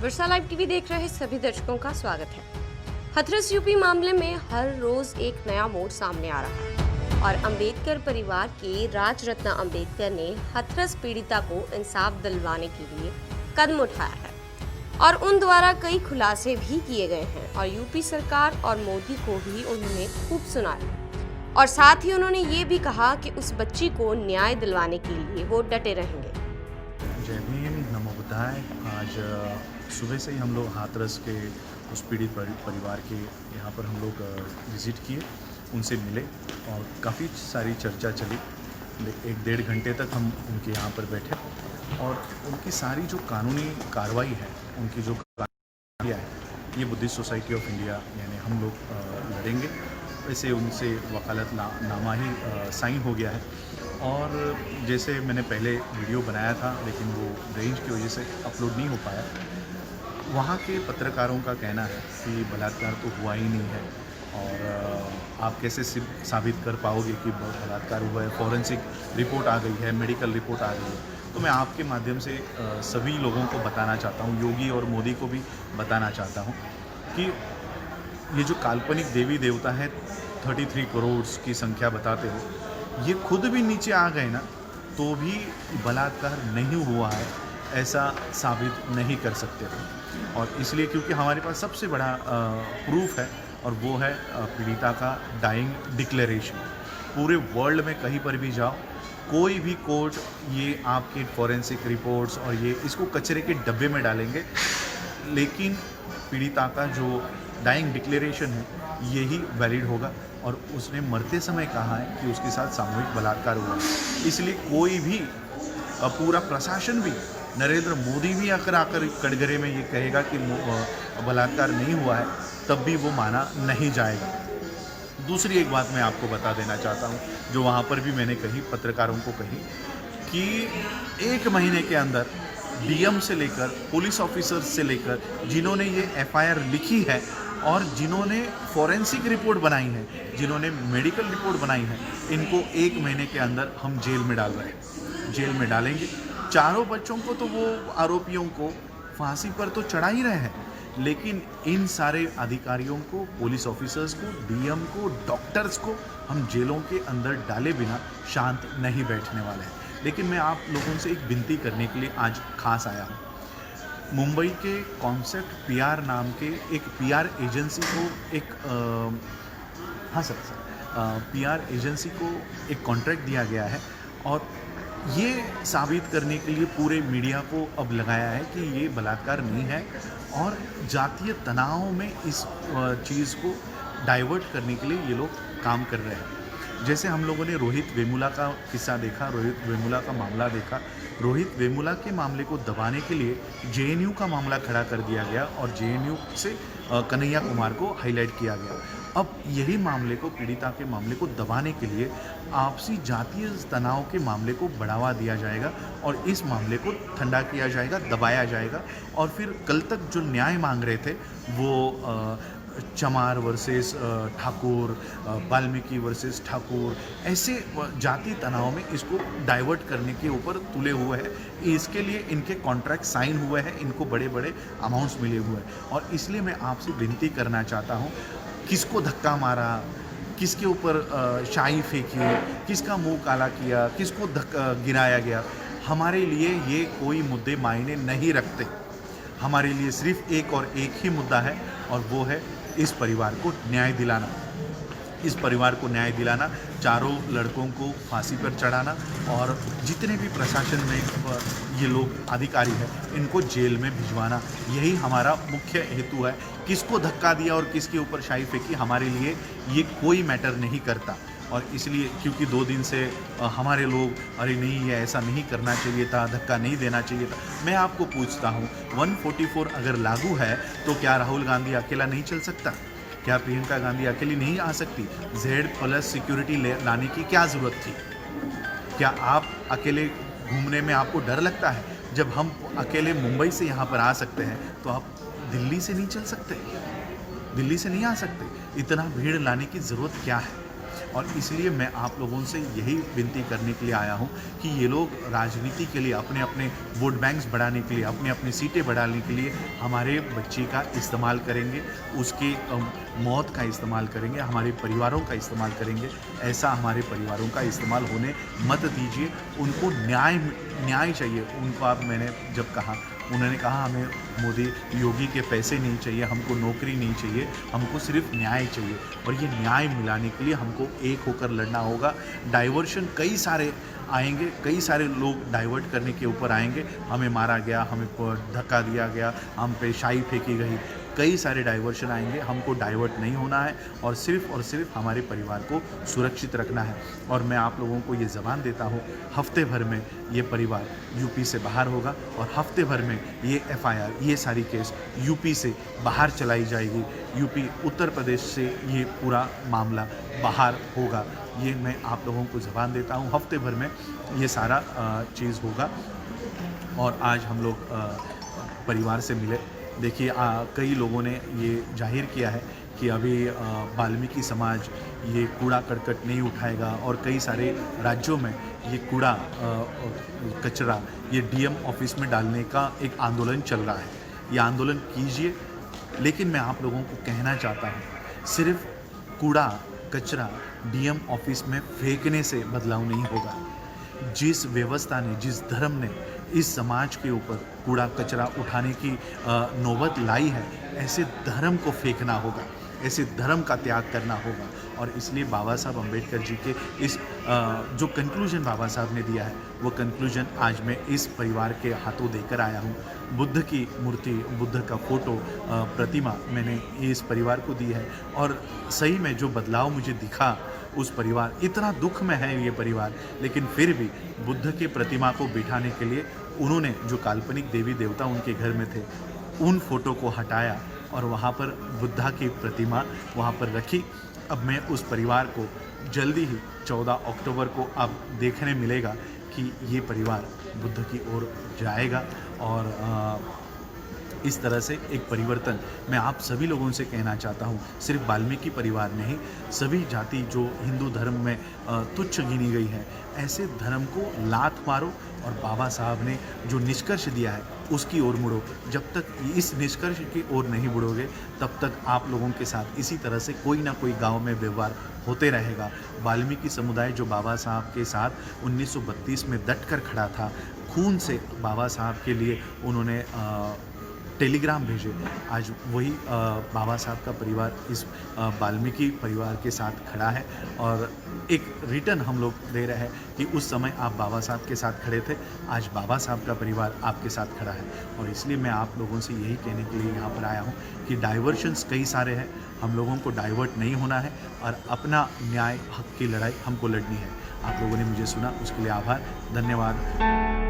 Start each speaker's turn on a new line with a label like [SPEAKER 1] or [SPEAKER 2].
[SPEAKER 1] वर्षा live TV देख रहे सभी दर्शकों का स्वागत है। हाथरस यूपी मामले में हर रोज एक नया मोड़ सामने आ रहा है और अंबेडकर परिवार के राज रत्न अंबेडकर ने हाथरस पीड़िता को इंसाफ दिलवाने के लिए कदम उठाया है और उन द्वारा कई खुलासे भी किए गए हैं और यूपी सरकार और मोदी को भी उन्होंने खूब सुनाया और साथ ही उन्होंने ये भी कहा कि उस बच्ची को न्याय दिलवाने के लिए वो डटे रहेंगे।
[SPEAKER 2] जय भीम, नमो बुद्धाय। आज सुबह से ही हम लोग हाथरस के उस पीड़ित परिवार के यहाँ पर हम लोग विज़िट किए, उनसे मिले और काफ़ी सारी चर्चा चली। 1-1.5 घंटे तक हम उनके यहाँ पर बैठे और उनकी सारी जो कानूनी कार्रवाई है, उनकी जो कार्रवाई है, ये बुद्धिस्ट सोसाइटी ऑफ इंडिया यानी हम लोग लड़ेंगे। वैसे उनसे वकालतनामा ही साइन हो गया है और जैसे मैंने पहले वीडियो बनाया था लेकिन वो रेंज की वजह से अपलोड नहीं हो पाया। वहाँ के पत्रकारों का कहना है कि बलात्कार तो हुआ ही नहीं है और आप कैसे साबित कर पाओगे कि बलात्कार हुआ है। फॉरेंसिक रिपोर्ट आ गई है, मेडिकल रिपोर्ट आ गई है। तो मैं आपके माध्यम से सभी लोगों को बताना चाहता हूँ, योगी और मोदी को भी बताना चाहता हूँ कि ये जो काल्पनिक देवी देवता है 33 करोड़ की संख्या बताते हो, ये खुद भी नीचे आ गए ना तो भी बलात्कार नहीं हुआ है ऐसा साबित नहीं कर सकते थे। और इसलिए क्योंकि हमारे पास सबसे बड़ा प्रूफ है और वो है पीड़िता का डाइंग डिक्लेरेशन। पूरे वर्ल्ड में कहीं पर भी जाओ, कोई भी कोर्ट ये आपके फॉरेंसिक रिपोर्ट्स और ये इसको कचरे के डब्बे में डालेंगे, लेकिन पीड़िता का जो डाइंग डिक्लेरेशन है यही वैलिड होगा। और उसने मरते समय कहा है कि उसके साथ सामूहिक बलात्कार हुआ है। इसलिए कोई भी पूरा प्रशासन भी, नरेंद्र मोदी भी आकर कटघरे में ये कहेगा कि बलात्कार नहीं हुआ है, तब भी वो माना नहीं जाएगा। दूसरी एक बात मैं आपको बता देना चाहता हूँ जो वहाँ पर भी मैंने कही, पत्रकारों को कही, कि 1 महीने के अंदर डीएम से लेकर पुलिस ऑफिसर्स से लेकर जिन्होंने ये एफआईआर लिखी है और जिन्होंने फॉरेंसिक रिपोर्ट बनाई है, जिन्होंने मेडिकल रिपोर्ट बनाई है, इनको 1 महीने के अंदर हम जेल में डाल रहे हैं, जेल में डालेंगे। चारों बच्चों को तो वो आरोपियों को फांसी पर तो चढ़ा ही रहे हैं, लेकिन इन सारे अधिकारियों को, पुलिस ऑफिसर्स को, डीएम को, डॉक्टर्स को हम जेलों के अंदर डाले बिना शांत नहीं बैठने वाले हैं। लेकिन मैं आप लोगों से एक विनती करने के लिए आज खास आया हूँ। मुंबई के कॉन्सेप्ट पीआर नाम के एक पीआर एजेंसी को पीआर एजेंसी को एक कॉन्ट्रैक्ट दिया गया है और ये साबित करने के लिए पूरे मीडिया को अब लगाया है कि ये बलात्कार नहीं है और जातीय तनाव में इस चीज़ को डाइवर्ट करने के लिए ये लोग काम कर रहे हैं। जैसे हम लोगों ने रोहित वेमुला का किस्सा देखा, रोहित वेमुला का मामला देखा। रोहित वेमुला के मामले को दबाने के लिए जेएनयू का मामला खड़ा कर दिया गया और जेएनयू से कन्हैया कुमार को हाईलाइट किया गया। अब यही मामले को, पीड़िता के मामले को दबाने के लिए आपसी जातीय तनाव के मामले को बढ़ावा दिया जाएगा और इस मामले को ठंडा किया जाएगा, दबाया जाएगा। और फिर कल तक जो न्याय मांग रहे थे वो चमार वर्सेस ठाकुर, वाल्मीकि वर्सेस ठाकुर, ऐसे जाति तनाव में इसको डाइवर्ट करने के ऊपर तुले हुए हैं। इसके लिए इनके कॉन्ट्रैक्ट साइन हुए हैं, इनको बड़े बड़े अमाउंट्स मिले हुए हैं। और इसलिए मैं आपसे विनती करना चाहता हूँ, किसको धक्का मारा, किसके ऊपर शाई फेंकी, किसका मुंह काला किया, किसको गिराया गया, हमारे लिए ये कोई मुद्दे मायने नहीं रखते। हमारे लिए सिर्फ एक और एक ही मुद्दा है और वो है इस परिवार को न्याय दिलाना। इस परिवार को न्याय दिलाना, चारों लड़कों को फांसी पर चढ़ाना और जितने भी प्रशासन में ये लोग अधिकारी हैं इनको जेल में भिजवाना, यही हमारा मुख्य हेतु है। किसको धक्का दिया और किसके ऊपर शाई फेंकी, हमारे लिए ये कोई मैटर नहीं करता। और इसलिए क्योंकि 2 दिन से हमारे लोग, अरे नहीं ये ऐसा नहीं करना चाहिए था, धक्का नहीं देना चाहिए था। मैं आपको पूछता हूँ, 144 अगर लागू है तो क्या राहुल गांधी अकेला नहीं चल सकता? क्या प्रियंका गांधी अकेली नहीं आ सकती? Z+ सिक्योरिटी लाने की क्या ज़रूरत थी? क्या आप अकेले घूमने में आपको डर लगता है? जब हम अकेले मुंबई से यहाँ पर आ सकते हैं तो आप दिल्ली से नहीं चल सकते? दिल्ली से नहीं आ सकते? इतना भीड़ लाने की ज़रूरत क्या है? और इसलिए मैं आप लोगों से यही विनती करने के लिए आया हूँ कि ये लोग राजनीति के लिए अपने अपने वोट बैंक्स बढ़ाने के लिए, अपने अपने सीटें बढ़ाने के लिए हमारे बच्चे का इस्तेमाल करेंगे, उसकी मौत का इस्तेमाल करेंगे, हमारे परिवारों का इस्तेमाल करेंगे। ऐसा हमारे परिवारों का इस्तेमाल होने मत दीजिए। उनको न्याय चाहिए। उनको आप मैंने जब कहा, उन्होंने कहा हमें मोदी योगी के पैसे नहीं चाहिए, हमको नौकरी नहीं चाहिए, हमको सिर्फ न्याय चाहिए। और ये न्याय मिलाने के लिए हमको एक होकर लड़ना होगा। डाइवर्शन कई सारे आएंगे, कई सारे लोग डाइवर्ट करने के ऊपर आएंगे। हमें मारा गया, हमें धक्का दिया गया, हम पे शाई फेंकी गई, कई सारे डाइवर्शन आएंगे। हमको डाइवर्ट नहीं होना है और सिर्फ हमारे परिवार को सुरक्षित रखना है। और मैं आप लोगों को ये ज़बान देता हूँ, हफ्ते भर में ये परिवार यूपी से बाहर होगा और हफ्ते भर में ये FIR, ये सारी केस यूपी से बाहर चलाई जाएगी। यूपी, उत्तर प्रदेश से ये पूरा मामला बाहर होगा। ये मैं आप लोगों को ज़बान देता हूँ, हफ्ते भर में ये सारा चीज़ होगा। और आज हम लोग परिवार से मिले। देखिए, कई लोगों ने ये जाहिर किया है कि अभी वाल्मीकि समाज ये कूड़ा करकट नहीं उठाएगा और कई सारे राज्यों में ये कूड़ा कचरा ये DM ऑफिस में डालने का एक आंदोलन चल रहा है। ये आंदोलन कीजिए, लेकिन मैं आप लोगों को कहना चाहता हूँ, सिर्फ कूड़ा कचरा DM ऑफिस में फेंकने से बदलाव नहीं होगा। जिस व्यवस्था ने, जिस धर्म ने इस समाज के ऊपर कूड़ा कचरा उठाने की नौबत लाई है, ऐसे धर्म को फेंकना होगा, ऐसे धर्म का त्याग करना होगा। और इसलिए बाबा साहब अम्बेडकर जी के इस जो कंक्लूजन बाबा साहब ने दिया है, वो कंक्लूजन आज मैं इस परिवार के हाथों देकर आया हूँ। बुद्ध की मूर्ति, बुद्ध का फ़ोटो, प्रतिमा मैंने इस परिवार को दी है। और सही में जो बदलाव मुझे दिखा उस परिवार, इतना दुख में है ये परिवार, लेकिन फिर भी बुद्ध के प्रतिमा को बिठाने के लिए उन्होंने जो काल्पनिक देवी देवता उनके घर में थे, उन फोटो को हटाया और वहाँ पर बुद्धा की प्रतिमा वहाँ पर रखी। अब मैं उस परिवार को जल्दी ही 14 अक्टूबर को अब देखने मिलेगा कि ये परिवार बुद्ध की ओर जाएगा। और इस तरह से एक परिवर्तन मैं आप सभी लोगों से कहना चाहता हूँ। सिर्फ वाल्मीकि परिवार नहीं, सभी जाति जो हिंदू धर्म में तुच्छ गिनी गई है, ऐसे धर्म को लात मारो और बाबा साहब ने जो निष्कर्ष दिया है उसकी ओर मुड़ो। जब तक इस निष्कर्ष की ओर नहीं मुड़ोगे, तब तक आप लोगों के साथ इसी तरह से कोई ना कोई गांव में व्यवहार होते रहेगा। वाल्मीकि समुदाय जो बाबा साहब के साथ 1932 में डट कर खड़ा था, खून से बाबा साहब के लिए उन्होंने टेलीग्राम भेजे, आज वही बाबा साहब का परिवार इस वाल्मीकि परिवार के साथ खड़ा है। और एक रिटर्न हम लोग दे रहे हैं कि उस समय आप बाबा साहब के साथ खड़े थे, आज बाबा साहब का परिवार आपके साथ खड़ा है। और इसलिए मैं आप लोगों से यही कहने के लिए यहाँ पर आया हूँ कि डाइवर्शंस कई सारे हैं, हम लोगों को डाइवर्ट नहीं होना है और अपना न्याय हक की लड़ाई हमको लड़नी है। आप लोगों ने मुझे सुना, उसके लिए आभार, धन्यवाद।